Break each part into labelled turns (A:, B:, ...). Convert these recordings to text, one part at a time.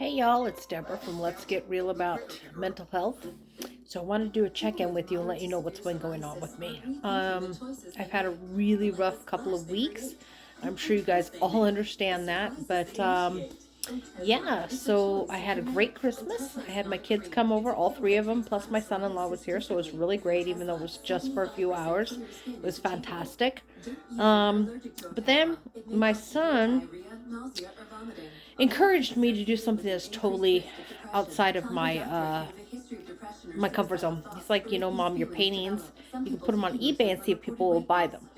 A: Hey y'all, it's Deborah from Let's Get Real About Mental Health. So I want to do a check-in with you and let you know what's been going on with me. I've had a really rough couple of weeks. I'm sure you guys all understand that, but yeah, so I had a great Christmas. I had my kids come over, all three of them, plus my son-in-law was here, so it was really great, even though it was just for a few hours. It was fantastic. But then my son encouraged me to do something that's totally outside of my comfort zone. He's like, Mom, your paintings, you can put them on eBay and see if people will buy them.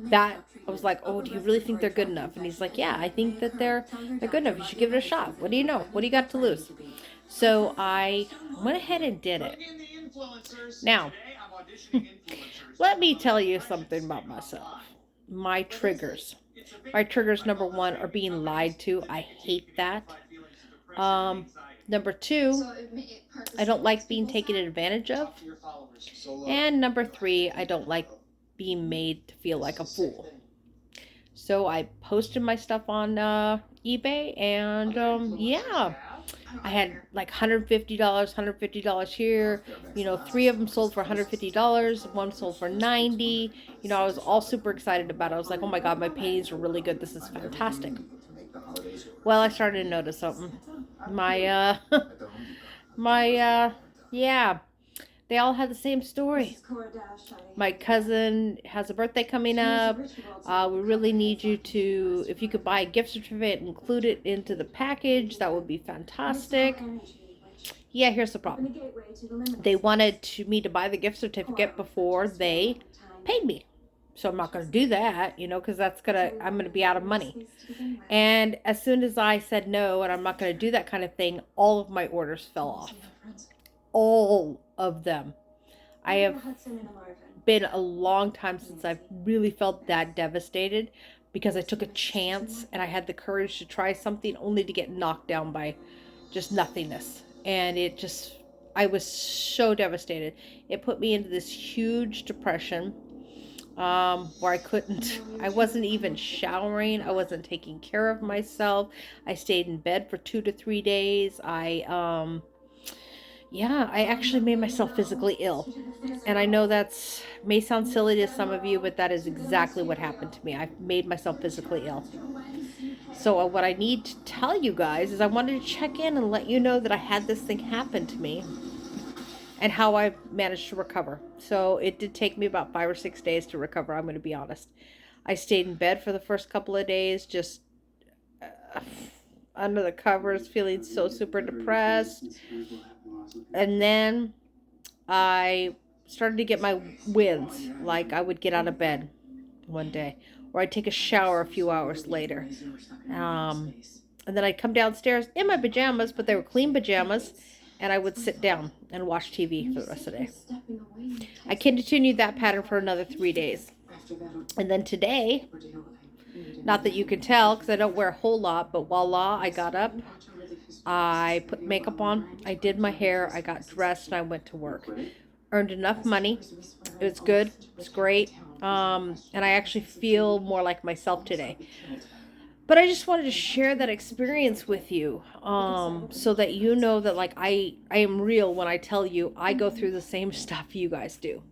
A: That I was like, oh, do you really think they're good enough? And he's like, yeah, I think that they're good enough. You should give it a shot. What do you know? What do you got to lose? So I went ahead and did it. Now, let me tell you something about myself. My triggers. My triggers, number one, are being lied to. I hate that. Um, Number two, I don't like being taken advantage of. And number three, I don't like being made to feel like a fool. So I posted my stuff on eBay, and yeah, I had like $150 here. Three of them sold for $150. One sold for $90. I was all super excited about it. I was like, oh my God, my paintings are really good. This is fantastic. Well, I started to notice something. My, yeah, they all had the same story. My cousin has a birthday coming up. We really need you to, if you could buy a gift certificate, include it into the package, that would be fantastic. Yeah, here's the problem. They wanted me to buy the gift certificate before they paid me. So I'm not going to do that, because I'm going to be out of money. And as soon as I said no, and I'm not going to do that kind of thing, all of my orders fell off. All of them. I have been a long time since I've really felt that devastated, because I took a chance and I had the courage to try something only to get knocked down by just nothingness. And I was so devastated. It put me into this huge depression, where I wasn't even showering. I wasn't taking care of myself. I stayed in bed for 2 to 3 days. I actually made myself physically ill. And I know that's may sound silly to some of you, but that is exactly what happened to me. I made myself physically ill. So what I need to tell you guys is I wanted to check in and let you know that I had this thing happen to me and how I managed to recover. So it did take me about 5 or 6 days to recover, I'm going to be honest. I stayed in bed for the first couple of days, just under the covers, feeling so super depressed. And then I started to get my wins. Like I would get out of bed one day, or I'd take a shower a few hours later. And then I'd come downstairs in my pajamas, but they were clean pajamas, and I would sit down and watch TV for the rest of the day. I continued that pattern for another 3 days. And then today, not that you can tell because I don't wear a whole lot, but voila, I got up, I put makeup on, I did my hair, I got dressed, and I went to work. Earned enough money. It was good. It's great. And I actually feel more like myself today. But I just wanted to share that experience with you, so that you know that like I am real when I tell you I go through the same stuff you guys do.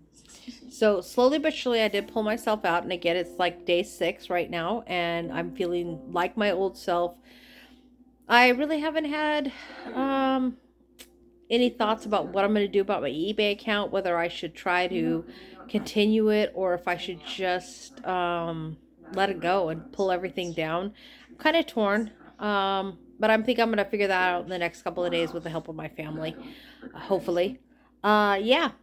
A: So slowly but surely I did pull myself out, and again it's like day 6 right now, and I'm feeling like my old self. I really haven't had any thoughts about what I'm going to do about my eBay account, whether I should try to continue it or if I should just let it go and pull everything down. I'm kind of torn, but I think I'm going to figure that out in the next couple of days with the help of my family, hopefully. Yeah.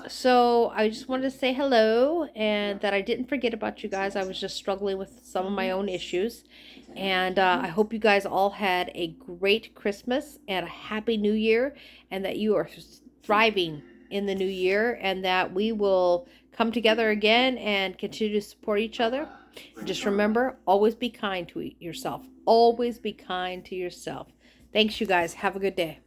A: So I just wanted to say hello and that I didn't forget about you guys. I was just struggling with some of my own issues. And I hope you guys all had a great Christmas and a happy New Year, and that you are thriving in the new year, and that we will come together again and continue to support each other. Just remember, always be kind to yourself. Always be kind to yourself. Thanks, you guys. Have a good day.